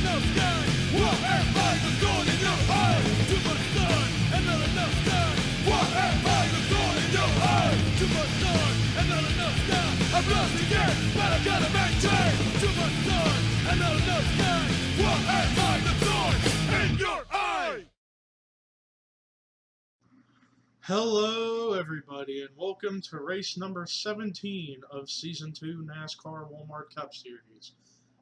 enough sky. What am I the thorn in your eye? Too much sun and not enough sky. What am I the thorn in your eye? Too much sun and not enough sky. I've lost again, but I gotta maintain. Too much sun and not enough sky. What am I the thorn in your eye? Hello, everybody, and welcome to race number 17 of Season 2 NASCAR Walmart Cup Series.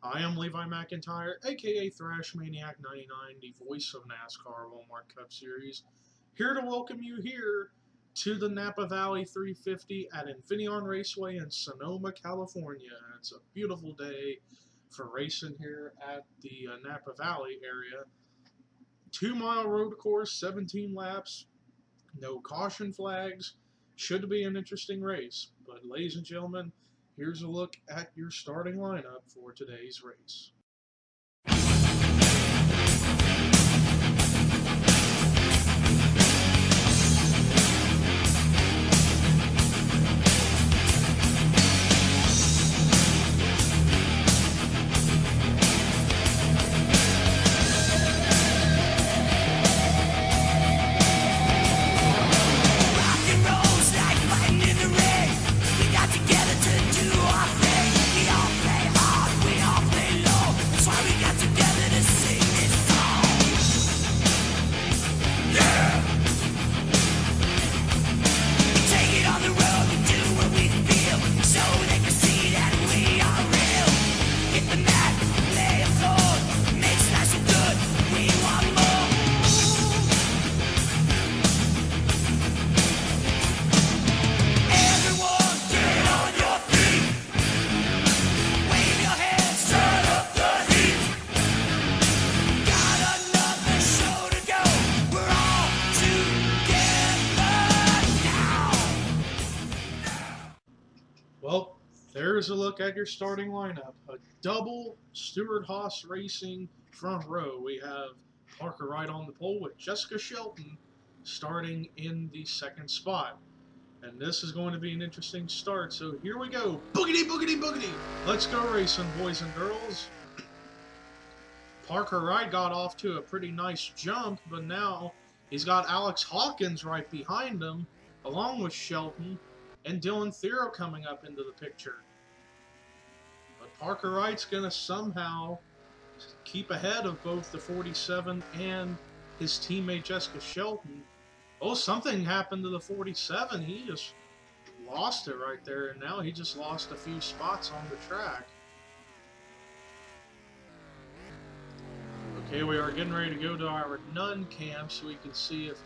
I am Levi McIntyre, aka Thrash Maniac 99, the voice of NASCAR Walmart Cup Series, here to welcome you here to the Napa Valley 350 at Infineon Raceway in Sonoma, California. It's a beautiful day for racing here at the Napa Valley area. 2-mile road course, 17 laps. No caution flags. Should be an interesting race. But ladies and gentlemen, here's a look at your starting lineup for today's race. Well, there's a look at your starting lineup. A double Stewart-Haas Racing front row. We have Parker Wright on the pole with Jessica Shelton starting in the second spot. And this is going to be an interesting start. So here we go. Boogity, boogity, boogity. Let's go racing, boys and girls. Parker Wright got off to a pretty nice jump, but now he's got Alex Hawkins right behind him, along with Shelton and Dylan Thero coming up into the picture. But Parker Wright's going to somehow keep ahead of both the 47 and his teammate Jessica Shelton. Oh, something happened to the 47. He just lost it right there, and now he just lost a few spots on the track. Okay, we are getting ready to go to our Nun cam so we can see if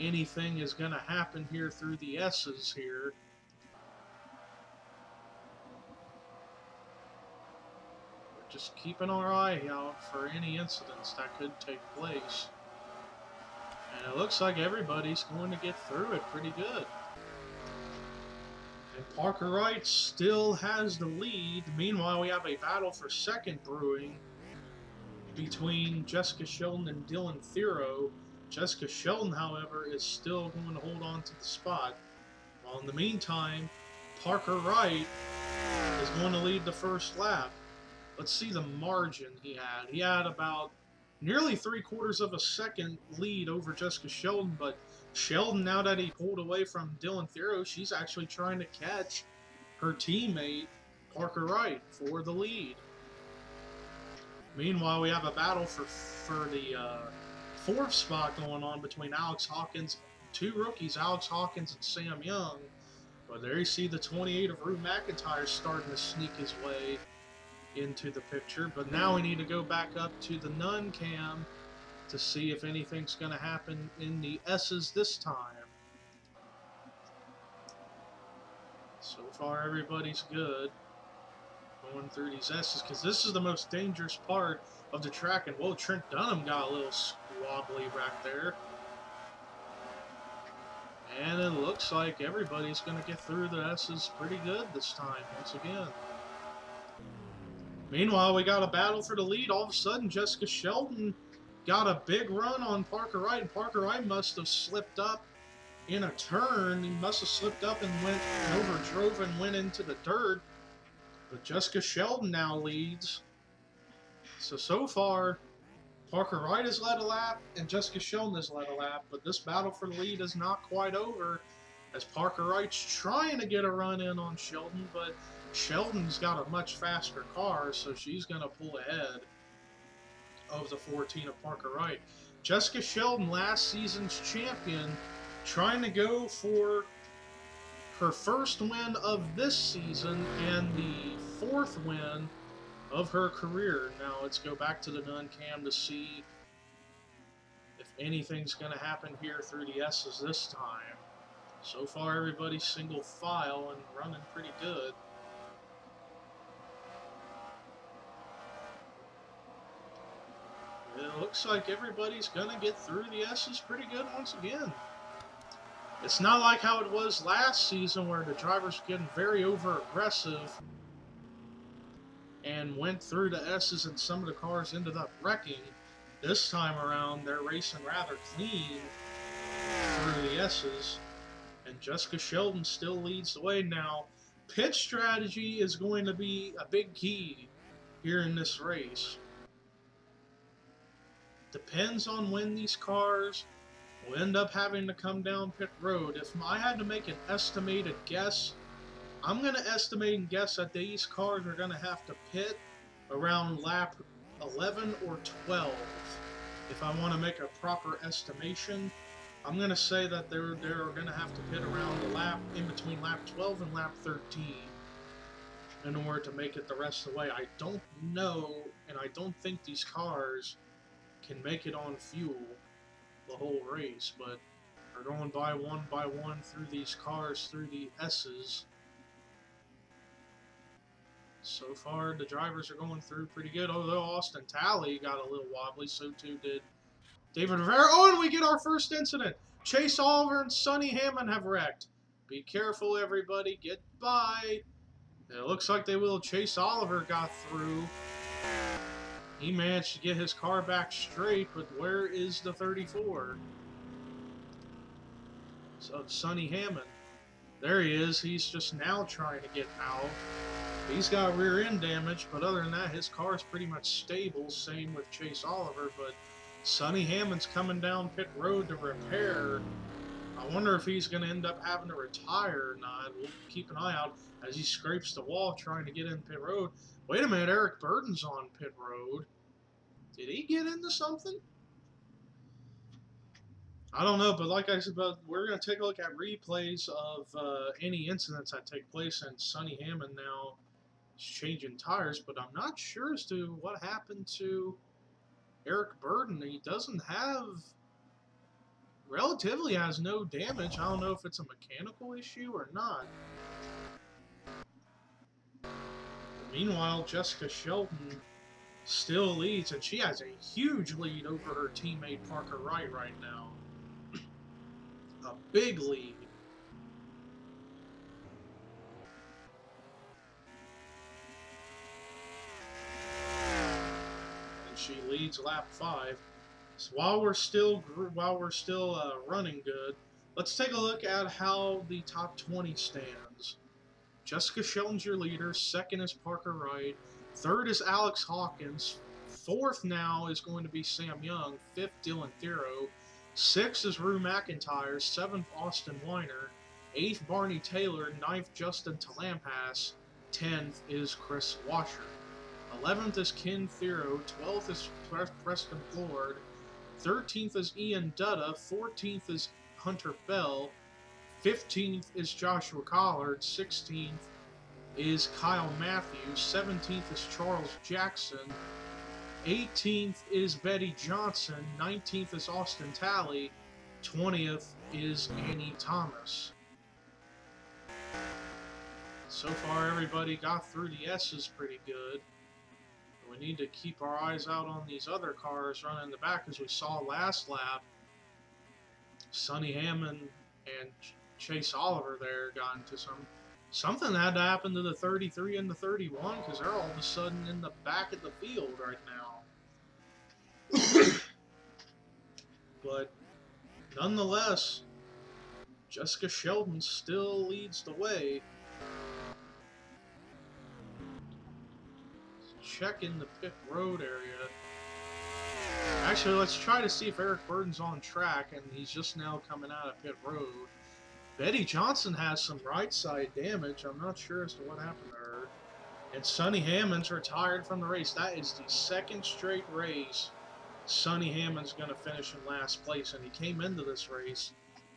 anything is going to happen here through the S's here. Just keeping our eye out for any incidents that could take place. And it looks like everybody's going to get through it pretty good. And Parker Wright still has the lead. Meanwhile, we have a battle for second brewing between Jessica Shelton and Dylan Thero. Jessica Shelton, however, is still going to hold on to the spot. While in the meantime, Parker Wright is going to lead the first lap. Let's see the margin he had. He had about nearly 3/4 of a second lead over Jessica Shelton, but Shelton, now that he pulled away from Dylan Thero, she's actually trying to catch her teammate, Parker Wright, for the lead. Meanwhile, we have a battle for the fourth spot going on between Alex Hawkins, two rookies, Alex Hawkins and Sam Young. But there you see the 28 of Rue McIntyre starting to sneak his way into the picture. But now we need to go back up to the Nun cam to see if anything's going to happen in the S's this time. So far everybody's good going through these S's, because this is the most dangerous part of the track. And whoa, Trent Dunham got a little wobbly back there. And it looks like everybody's going to get through the S's pretty good this time once again. Meanwhile, we got a battle for the lead. All of a sudden, Jessica Shelton got a big run on Parker Wright, and Parker Wright must have slipped up in a turn. He must have slipped up and went over, drove and went into the dirt. But Jessica Shelton now leads. So far, Parker Wright has led a lap and Jessica Sheldon has led a lap, but this battle for the lead is not quite over as Parker Wright's trying to get a run in on Sheldon, but Sheldon's got a much faster car, so she's going to pull ahead of the 14 of Parker Wright. Jessica Sheldon, last season's champion, trying to go for her first win of this season and the fourth win of her career. Now let's go back to the non-cam to see if anything's going to happen here through the S's this time. So far, everybody's single file and running pretty good. It looks like everybody's going to get through the S's pretty good once again. It's not like how it was last season where the drivers were getting very over-aggressive and went through the S's and some of the cars ended up wrecking. This time around, they're racing rather clean through the S's, and Jessica Sheldon still leads the way. Now, pit strategy is going to be a big key here in this race. Depends on when these cars will end up having to come down pit road. If I had to make an estimated guess, I'm going to estimate and guess that these cars are going to have to pit around lap 11 or 12. If I want to make a proper estimation, I'm going to say that they're going to have to pit around the lap in between lap 12 and lap 13 in order to make it the rest of the way. I don't know, and I don't think these cars can make it on fuel the whole race, but they're going by one through these cars, through the S's. So far, the drivers are going through pretty good, although Austin Talley got a little wobbly, so too did David Rivera. Oh, and we get our first incident. Chase Oliver and Sonny Hammond have wrecked. Be careful, everybody. Get by. It looks like they will. Chase Oliver got through. He managed to get his car back straight, but where is the 34? So Sonny Hammond. There he is. He's just now trying to get out. He's got rear end damage, but other than that, his car is pretty much stable. Same with Chase Oliver, but Sonny Hammond's coming down pit road to repair. I wonder if he's going to end up having to retire or not. We'll keep an eye out as he scrapes the wall trying to get in pit road. Wait a minute, Eric Burden's on pit road. Did he get into something? I don't know, but like I said, we're going to take a look at replays of any incidents that take place, and Sonny Hammond now is changing tires, but I'm not sure as to what happened to Eric Burden. He doesn't have, relatively has no damage. I don't know if it's a mechanical issue or not. Meanwhile, Jessica Sheldon still leads, and she has a huge lead over her teammate Parker Wright right now. A big lead. And she leads lap 5. So while we're still running good, let's take a look at how the top 20 stands. Jessica Sheldon's your leader. Second is Parker Wright. Third is Alex Hawkins. Fourth now is going to be Sam Young. Fifth, Dylan Thero. Sixth is Rue McIntyre. Seventh, Austin Weiner. Eighth, Barney Taylor. Ninth, Justin Talampas. 10th is Chris Washer. 11th is Ken Thero. 12th is Preston Ford. 13th is Ian Dutta. 14th is Hunter Bell. 15th is Joshua Collard. 16th is Kyle Matthews. 17th is Charles Jackson. 18th is Betty Johnson. 19th is Austin Talley. 20th is Annie Thomas. So far, everybody got through the S's pretty good. We need to keep our eyes out on these other cars running in the back, as we saw last lap. Sonny Hammond and Chase Oliver there got into something that had to happen to the 33 and the 31, because they're all of a sudden in the back of the field right now. But nonetheless, Jessica Sheldon still leads the way. check in the pit road area. Actually, let's try to see if Eric Burden's on track, and he's just now coming out of pit road. Betty Johnson has some right side damage. I'm not sure as to what happened to her. And Sonny Hammond's retired from the race. That is the second straight race Sonny Hammond's going to finish in last place, and he came into this race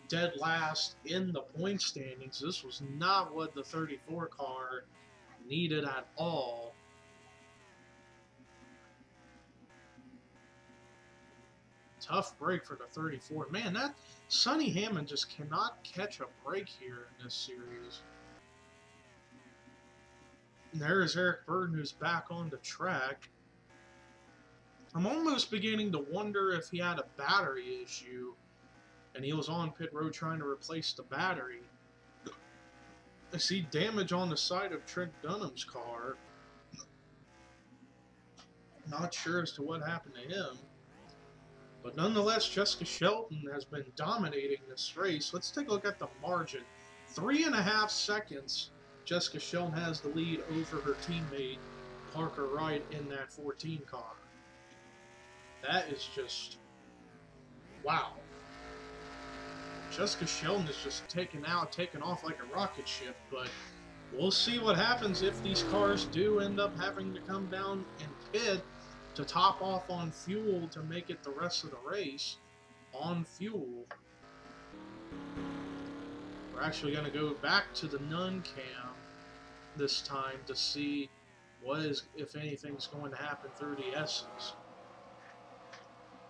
dead last in the point standings. This was not what the 34 car needed at all. Tough break for the 34. Man, that Sonny Hammond just cannot catch a break here in this series. And there is Eric Burden, who's back on the track. I'm almost beginning to wonder if he had a battery issue and he was on pit road trying to replace the battery. I see damage on the side of Trent Dunham's car. Not sure as to what happened to him. But nonetheless, Jessica Shelton has been dominating this race. Let's take a look at the margin. 3.5 seconds Jessica Shelton has the lead over her teammate Parker Wright in that 14 car. That is just, wow. Jessica Shelton is just taking off like a rocket ship, but we'll see what happens if these cars do end up having to come down and pit to top off on fuel to make it the rest of the race on fuel. We're actually going to go back to the Nun cam this time to see what is, if anything's going to happen through the S's.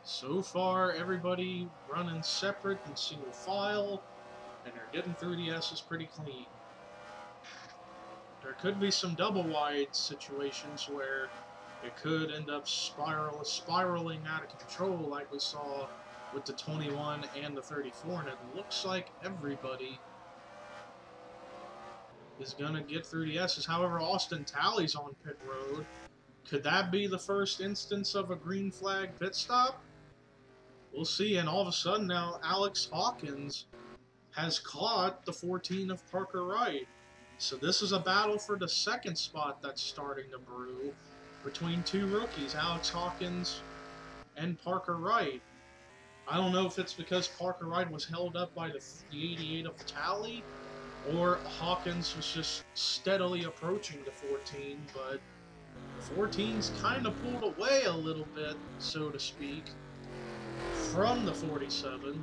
So far, everybody running separate and single file, and they're getting through the S's pretty clean. There could be some double wide situations where it could end up spiraling out of control like we saw with the 21 and the 34, and it looks like everybody is going to get through the S's. However, Austin Talley's on pit road. Could that be the first instance of a green flag pit stop? We'll see, and all of a sudden now Alex Hawkins has caught the 14 of Parker Wright. So this is a battle for the second spot that's starting to brew between two rookies, Alex Hawkins and Parker Wright. I don't know if it's because Parker Wright was held up by the 88 of Talley, or Hawkins was just steadily approaching the 14, but the 14's kind of pulled away a little bit, so to speak, from the 47.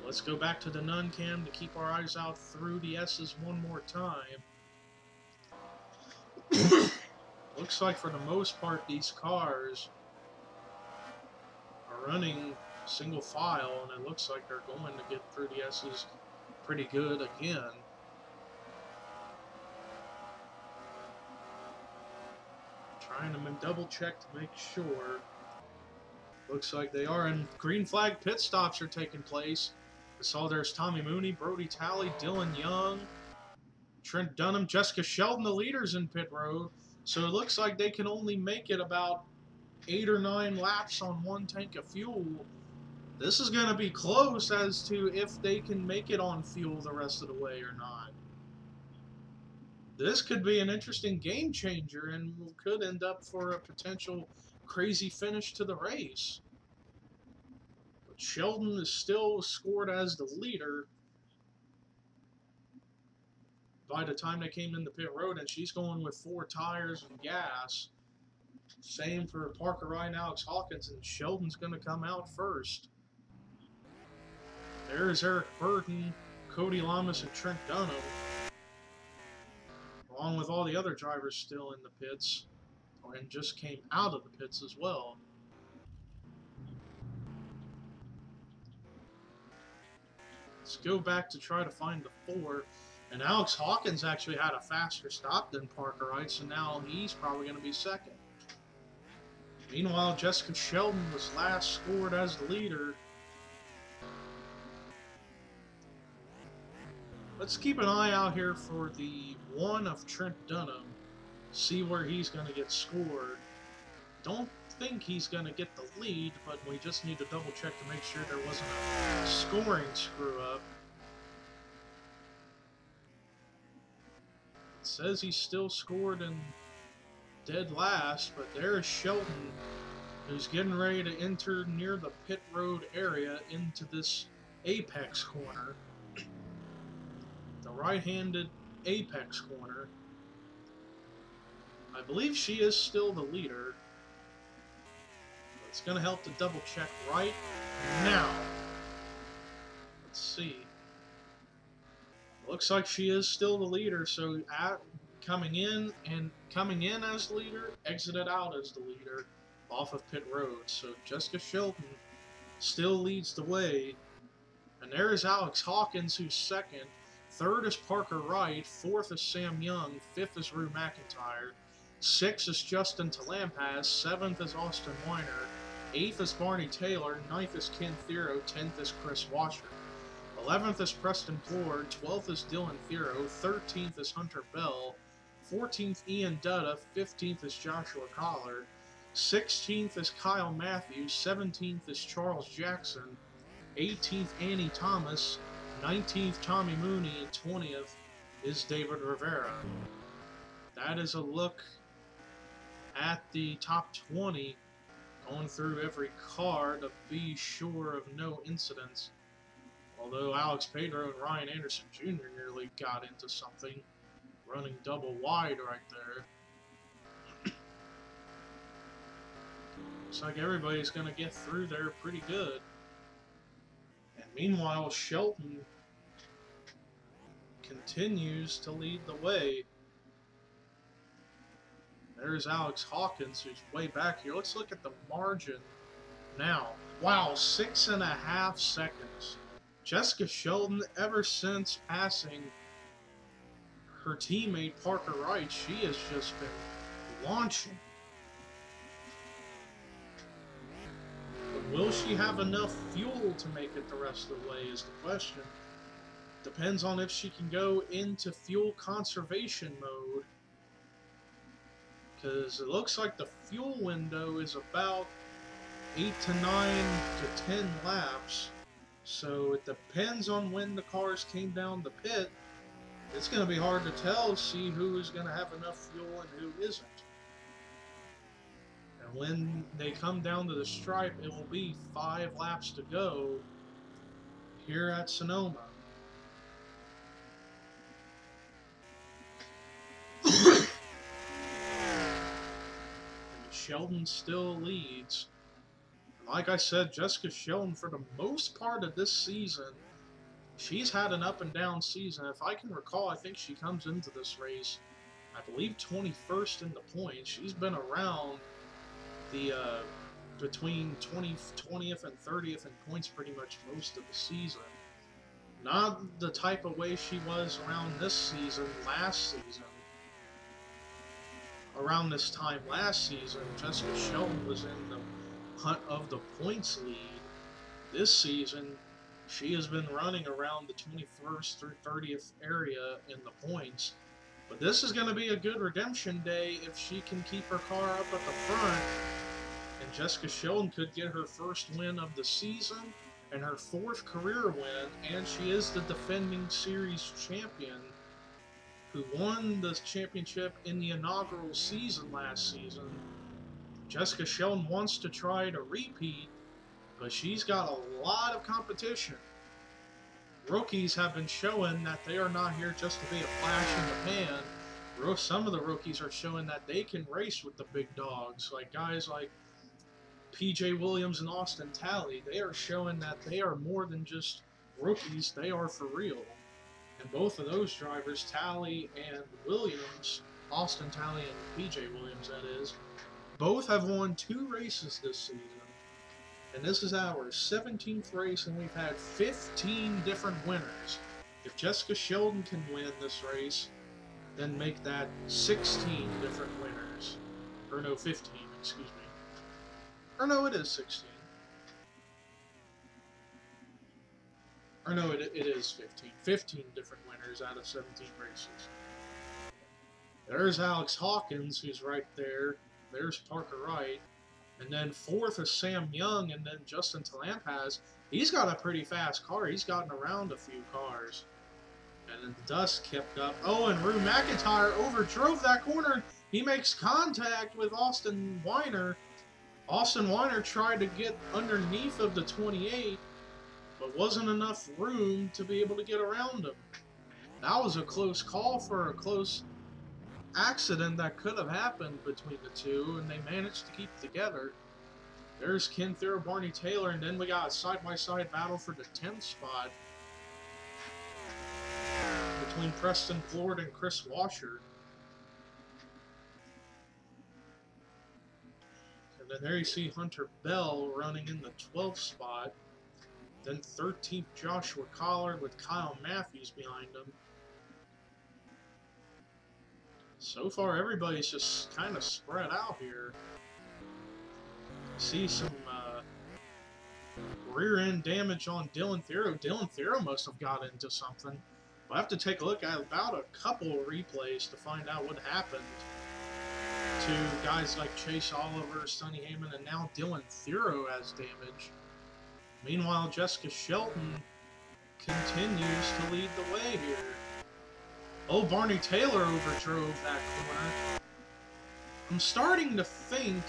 Let's go back to the Nun cam to keep our eyes out through the S's one more time. Looks like for the most part these cars are running single file, and it looks like they're going to get through the S's pretty good again. Trying to double check to make sure. Looks like they are, and green flag pit stops are taking place. I saw there's Tommy Mooney, Brody Talley, Dylan Young, Trent Dunham, Jessica Sheldon, the leaders in pit road. So it looks like they can only make it about 8 or 9 laps on one tank of fuel. This is going to be close as to if they can make it on fuel the rest of the way or not. This could be an interesting game changer and could end up for a potential crazy finish to the race. But Sheldon is still scored as the leader by the time they came into pit road, and she's going with 4 tires and gas. Same for Parker Wright and Alex Hawkins, and Sheldon's going to come out first. There's Eric Burton, Cody Lamas, and Trent Dunham, along with all the other drivers still in the pits, and just came out of the pits as well. Let's go back to try to find the 4. And Alex Hawkins actually had a faster stop than Parker Wright, so now he's probably going to be second. Meanwhile, Jessica Sheldon was last scored as the leader. Let's keep an eye out here for the 1 of Trent Dunham. See where he's going to get scored. Don't think he's going to get the lead, but we just need to double check to make sure there wasn't a scoring screw up. It says he's still scored in dead last, but there's Shelton, who's getting ready to enter near the pit road area into this apex corner. The right-handed apex corner. I believe she is still the leader. It's going to help to double check right now. Let's see. Looks like she is still the leader, so coming in as the leader, exited out as the leader off of pit road. So Jessica Shelton still leads the way. And there is Alex Hawkins, who's second. Third is Parker Wright. Fourth is Sam Young. Fifth is Rue McIntyre. Sixth is Justin Talampaz. Seventh is Austin Weiner. Eighth is Barney Taylor. Ninth is Ken Thero. 10th is Chris Washer. 11th is Preston Plord. 12th is Dylan Thero. 13th is Hunter Bell. 14th Ian Dutta. 15th is Joshua Collar. 16th is Kyle Matthews. 17th is Charles Jackson. 18th Annie Thomas. 19th Tommy Mooney. And 20th is David Rivera. That is a look at the top 20, going through every car to be sure of no incidents. Although Alex Pedro and Ryan Anderson Jr. nearly got into something, running double wide right there. Looks like everybody's going to get through there pretty good. And meanwhile, Shelton continues to lead the way. There's Alex Hawkins, who's way back here. Let's look at the margin now. Wow, 6.5 seconds. Jessica Shelton, ever since passing her teammate Parker Wright, she has just been launching. But will she have enough fuel to make it the rest of the way is the question. Depends on if she can go into fuel conservation mode, because it looks like the fuel window is about 8 to 9 to 10 laps. So it depends on when the cars came down the pit. It's going to be hard to tell, see who is going to have enough fuel and who isn't. And when they come down to the stripe, it will be 5 laps to go here at Sonoma. Shelton still leads. Like I said, Jessica Shelton, for the most part of this season, she's had an up and down season. If I can recall, I think she comes into this race, I believe 21st in the points. She's been around the between 20th and 30th in points pretty much most of the season. Not the type of way she was around this season, last season. Around this time last season, Jessica Shelton was in the hunt of the points lead. This season, she has been running around the 21st through 30th area in the points. But this is going to be a good redemption day if she can keep her car up at the front. And Jessica Shelton could get her first win of the season and her 4th career win. And she is the defending series champion, who won the championship in the inaugural season last season. Jessica Shelton wants to try to repeat, but she's got a lot of competition. Rookies have been showing that they are not here just to be a flash in the pan. Some of the rookies are showing that they can race with the big dogs, like guys like P.J. Williams and Austin Talley. They are showing that they are more than just rookies, they are for real. And both of those drivers, Talley and Williams, Austin Talley and P.J. Williams that is, both have won 2 races this season. And this is our 17th race, and we've had 15 different winners. If Jessica Shelton can win this race, then make that 16 different winners. Or no, 15, excuse me. Or no, it is 16. Or no, it is 15. 15 different winners out of 17 races. There's Alex Hawkins, who's right there. There's Parker Wright. And then 4th is Sam Young, and then Justin Talampaz. He's got a pretty fast car. He's gotten around a few cars. And then the dust kept up. Oh, and Rue McIntyre overdrove that corner. He makes contact with Austin Weiner. Austin Weiner tried to get underneath of the 28, but wasn't enough room to be able to get around him. That was a close call for a close accident that could have happened between the two, and they managed to keep together. There's Ken Thero, Barney Taylor, and then we got a side-by-side battle for the 10th spot between Preston Ford and Chris Washer. And then there you see Hunter Bell running in the 12th spot. Then 13th Joshua Collard with Kyle Matthews behind him. So far, everybody's just kind of spread out here. See some rear end damage on Dylan Thero. Dylan Thero must have got into something. We'll have to take a look at about a couple of replays to find out what happened to guys like Chase Oliver, Sonny Heyman, and now Dylan Thero has damage. Meanwhile, Jessica Shelton continues to lead the way here. Oh, Barney Taylor overdrove that corner. I'm starting to think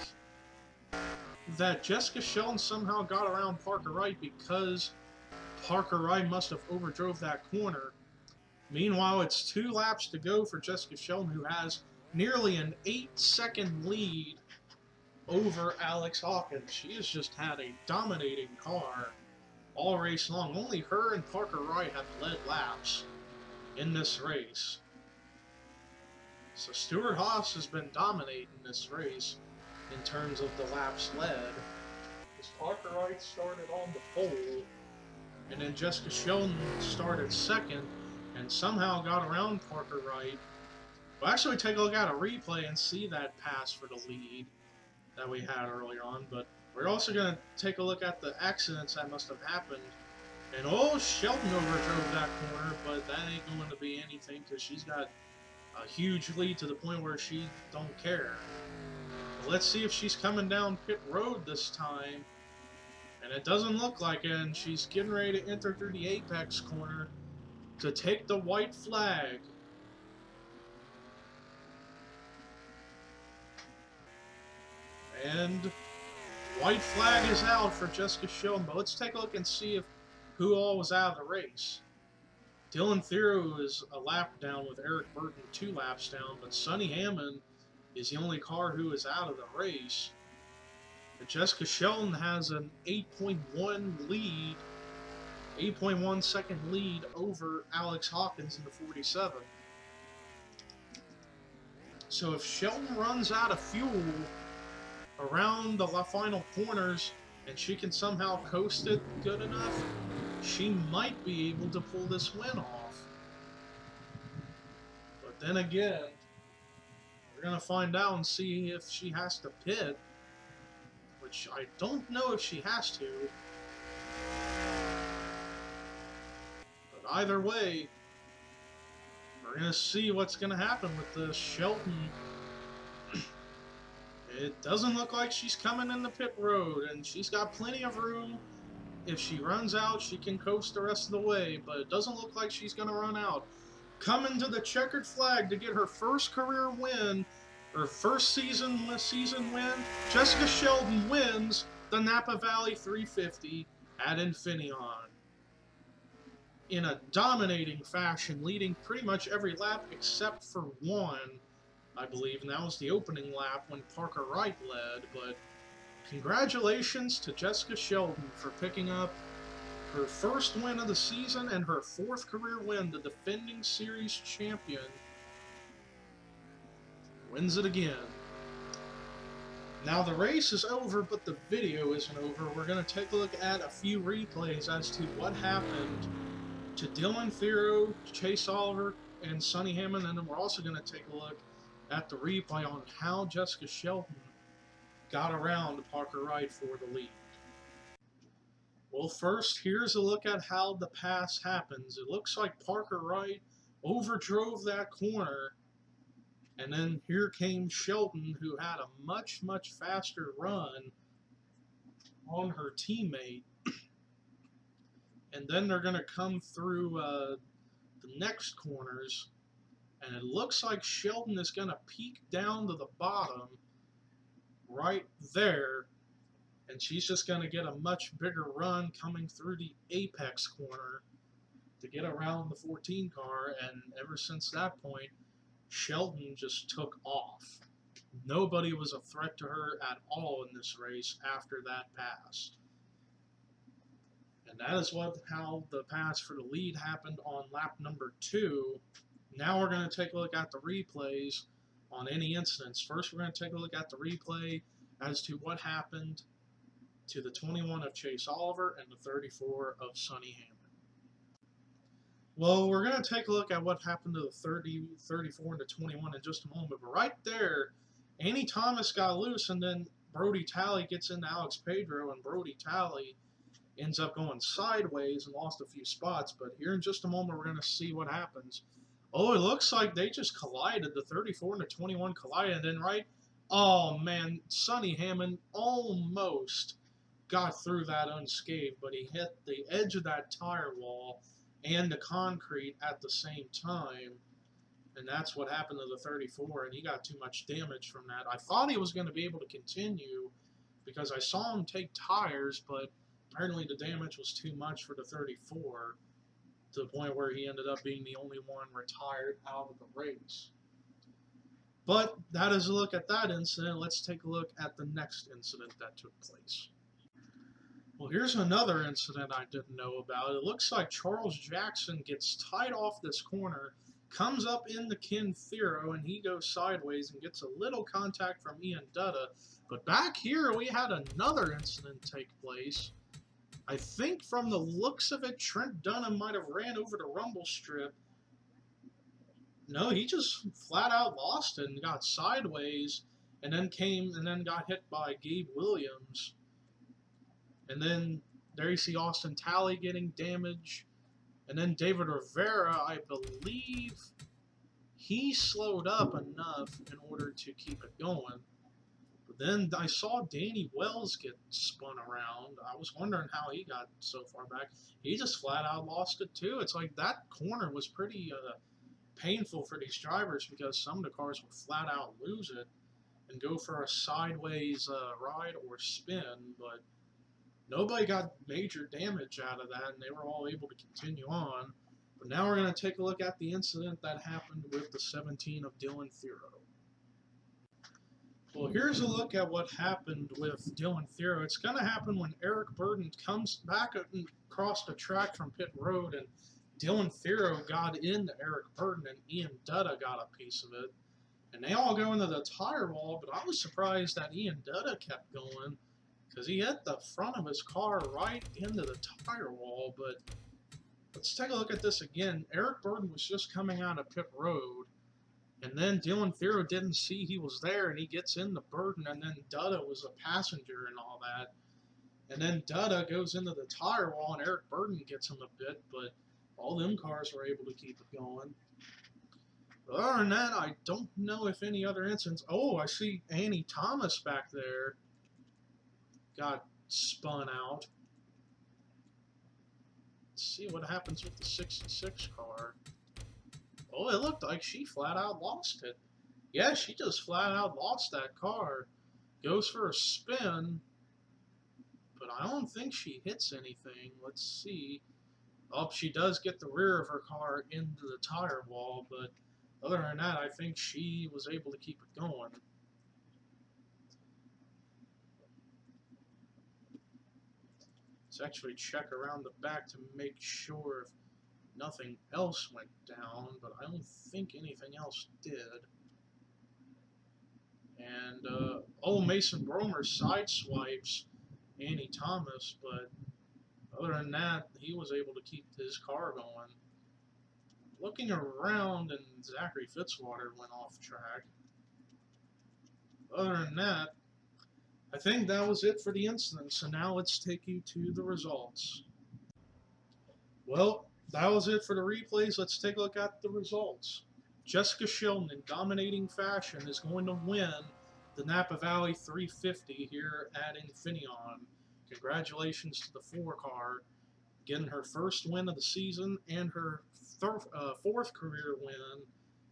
that Jessica Shelton somehow got around Parker Wright because Parker Wright must have overdrove that corner. Meanwhile, it's 2 laps to go for Jessica Shelton, who has nearly an 8-second lead over Alex Hawkins. She has just had a dominating car all race long. Only her and Parker Wright have led laps in this race. So Stuart Haas has been dominating this race in terms of the laps led. Because Parker Wright started on the pole, and then Jessica Shelton started second and somehow got around Parker Wright. We'll actually take a look at a replay and see that pass for the lead that we had earlier on, but we're also going to take a look at the accidents that must have happened. And oh, Shelton overdrove that corner, but that ain't going to be anything because she's got a huge lead to the point where she don't care. But let's see if she's coming down pit road this time. And it doesn't look like it, and she's getting ready to enter through the apex corner to take the white flag. And white flag is out for Jessica Shelton, but let's take a look and see if who all was out of the race. Dylan Thero is a lap down with Eric Burton 2 laps down, but Sonny Hammond is the only car who is out of the race. But Jessica Shelton has an 8.1 lead, 8.1 second lead over Alex Hawkins in the 47. So if Shelton runs out of fuel around the final corners and she can somehow coast it good enough, she might be able to pull this win off. But then again, we're going to find out and see if she has to pit, which I don't know if she has to. But either way, we're going to see what's going to happen with the Shelton. It doesn't look like she's coming in the pit road, and she's got plenty of room. If she runs out, she can coast the rest of the way, but it doesn't look like she's going to run out. Coming to the checkered flag to get her first career win, or first season win, Jessica Shelton wins the Napa Valley 350 at Infineon in a dominating fashion, leading pretty much every lap except for one, I believe, and that was the opening lap when Parker Wright led. But congratulations to Jessica Shelton for picking up her first win of the season and her 4th career win. The defending series champion wins it again. Now the race is over, but the video isn't over. We're going to take a look at a few replays as to what happened to Dylan Thero, Chase Oliver, and Sonny Hammond, and then we're also going to take a look at the replay on how Jessica Shelton got around Parker Wright for the lead. Well, first, here's a look at how the pass happens. It looks like Parker Wright overdrove that corner, and then here came Shelton, who had a much, much faster run on her teammate. And then they're going to come through the next corners. And it looks like Sheldon is going to peek down to the bottom right there. And she's just going to get a much bigger run coming through the apex corner to get around the 14 car. And ever since that point, Sheldon just took off. Nobody was a threat to her at all in this race after that pass. And that is how the pass for the lead happened on lap number 2. Now we're going to take a look at the replays on any incidents. First, we're going to take a look at the replay as to what happened to the 21 of Chase Oliver and the 34 of Sonny Hammond. Well, we're going to take a look at what happened to the 30, 34, and the 21 in just a moment. But right there, Annie Thomas got loose, and then Brody Talley gets into Alex Pedro, and Brody Talley ends up going sideways and lost a few spots. But here in just a moment, we're going to see what happens. Oh, it looks like they just collided. The 34 and the 21 collided. And then oh man, Sonny Hammond almost got through that unscathed, but he hit the edge of that tire wall and the concrete at the same time. And that's what happened to the 34, and he got too much damage from that. I thought he was going to be able to continue because I saw him take tires, but apparently the damage was too much for the 34. To the point where he ended up being the only one retired out of the race. But that is a look at that incident. Let's take a look at the next incident that took place. Well, here's another incident I didn't know about. It looks like Charles Jackson gets tied off this corner, comes up into Ken Thero, and he goes sideways and gets a little contact from Ian Dutta. But back here, we had another incident take place. I think from the looks of it, Trent Dunham might have ran over the rumble strip. No, he just flat out lost it and got sideways, and then got hit by Gabe Williams. And then there you see Austin Talley getting damage. And then David Rivera, I believe he slowed up enough in order to keep it going. Then I saw Danny Wells get spun around. I was wondering how he got so far back. He just flat out lost it too. It's like that corner was pretty painful for these drivers because some of the cars would flat out lose it and go for a sideways ride or spin. But nobody got major damage out of that, and they were all able to continue on. But now we're going to take a look at the incident that happened with the 17 of Dylan Thero. Well, here's a look at what happened with Dylan Thero. It's going to happen when Eric Burden comes back across the track from pit road, and Dylan Thero got into Eric Burden, and Ian Dutta got a piece of it. And they all go into the tire wall, but I was surprised that Ian Dutta kept going because he hit the front of his car right into the tire wall. But let's take a look at this again. Eric Burden was just coming out of pit road. And then Dylan Thero didn't see he was there, and he gets in the Burden, and then Dutta was a passenger and all that. And then Dutta goes into the tire wall, and Eric Burden gets him a bit, but all them cars were able to keep it going. But other than that, I don't know if any other incidents. Oh, I see Annie Thomas back there got spun out. Let's see what happens with the 66 car. Oh, it looked like she flat out lost it. Yeah, she just flat out lost that car. Goes for a spin, but I don't think she hits anything. Let's see. Oh, she does get the rear of her car into the tire wall, but other than that, I think she was able to keep it going. Let's actually check around the back to make sure if nothing else went down, but I don't think anything else did. And, oh, Mason Bromer sideswipes Annie Thomas, but other than that, he was able to keep his car going. Looking around, and Zachary Fitzwater went off track. Other than that, I think that was it for the incident, so now let's take you to the results. Well, that was it for the replays. Let's take a look at the results. Jessica Sheldon, in dominating fashion, is going to win the Napa Valley 350 here at Infineon. Congratulations to the 4-car, getting her first win of the season and her fourth career win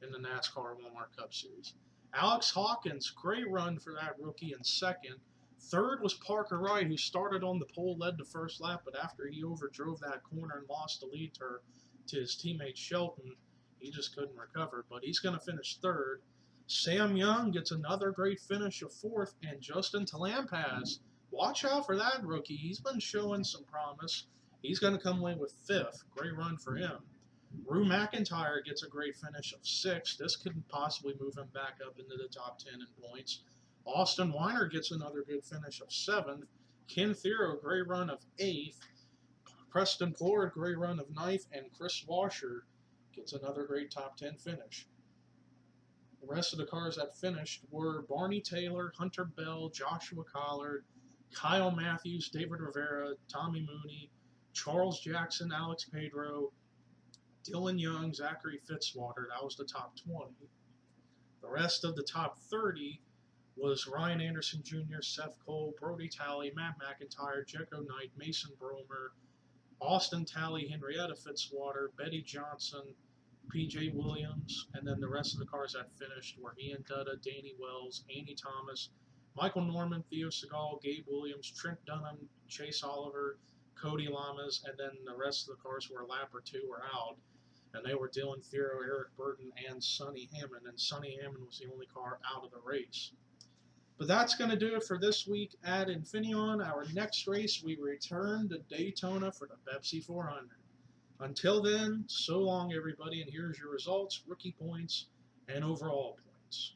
in the NASCAR Walmart Cup Series. Alex Hawkins, great run for that rookie in second. Third was Parker Wright, who started on the pole, led the first lap, but after he overdrove that corner and lost the lead to his teammate Shelton, he just couldn't recover. But he's going to finish third. Sam Young gets another great finish of fourth, and Justin Talampaz, watch out for that rookie. He's been showing some promise. He's going to come away with fifth. Great run for him. Rue McIntyre gets a great finish of sixth. This could possibly move him back up into the top 10 in points. Austin Weiner gets another good finish of seventh. Ken Thero, great run of eighth. Preston Plord, great run of ninth. And Chris Washer gets another great top 10 finish. The rest of the cars that finished were Barney Taylor, Hunter Bell, Joshua Collard, Kyle Matthews, David Rivera, Tommy Mooney, Charles Jackson, Alex Pedro, Dylan Young, Zachary Fitzwater. That was the top 20. The rest of the top 30 was Ryan Anderson Jr., Seth Cole, Brody Talley, Matt McIntyre, Jekko Knight, Mason Bromer, Austin Talley, Henrietta Fitzwater, Betty Johnson, P.J. Williams, and then the rest of the cars that finished were Ian Dutta, Danny Wells, Andy Thomas, Michael Norman, Theo Segal, Gabe Williams, Trent Dunham, Chase Oliver, Cody Lamas, and then the rest of the cars were a lap or two were out. And they were Dylan Thero, Eric Burton, and Sonny Hammond. And Sonny Hammond was the only car out of the race. But that's going to do it for this week at Infineon. Our next race, we return to Daytona for the Pepsi 400. Until then, so long, everybody, and here's your results, rookie points, and overall points.